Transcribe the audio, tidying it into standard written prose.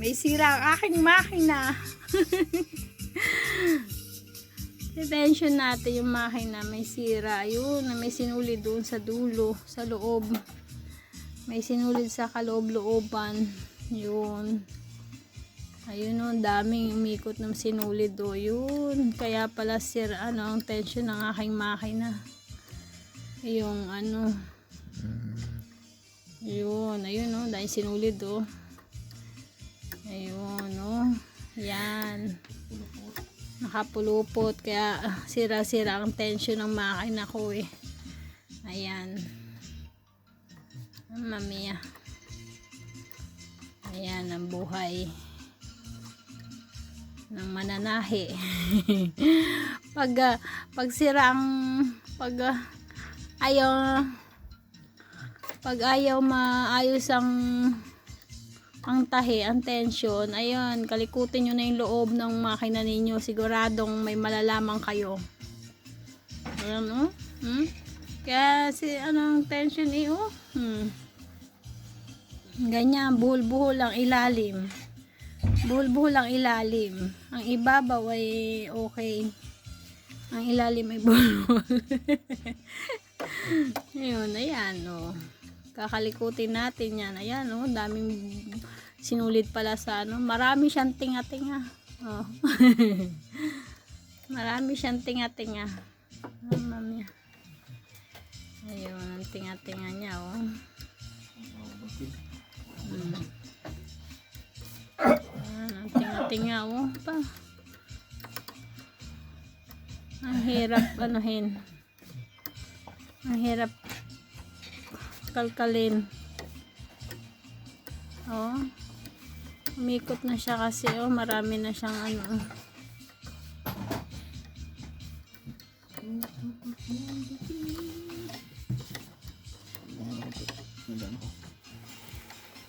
May sira ang aking makina. Detention natin yung makina. May sira. Ayun, may sinulid doon sa dulo, sa loob. May sinulid sa kaloob-looban. Yun. Ayun o, daming umikot ng sinulid o. Yun. Kaya pala ang tension ng aking makina. Yung yun, ayun o, dahil sinulid o. Ayun o. Yan. Nakapulupot. Kaya sira-sira ang tension ng makina ko eh. Ayan. Mamiya. Ayan ang buhay ng mananahi. pag sira ang ayaw maayos ang tahi, ang tension, ayun, kalikutin nyo na yung loob ng makina ninyo, siguradong may malalaman kayo. Ayan o. Kaya ang tension ganyan, buhol-buhol ang ilalim. Buhol-buhol ang ilalim. Ang ibabaw ay okay. Ang ilalim ay buhol-buhol. Ayun, ayan o. Kakalikutin natin yan. Ayan o, daming sinulid pala sa marami siyang tinga-tinga. Oh. Marami siyang tinga-tinga. Mamaya. Ayun, ang tinga-tinga niya o. Ang tinga-tinga o. Ang hirap ang hirap kalkalin. Umikot na siya kasi marami na siyang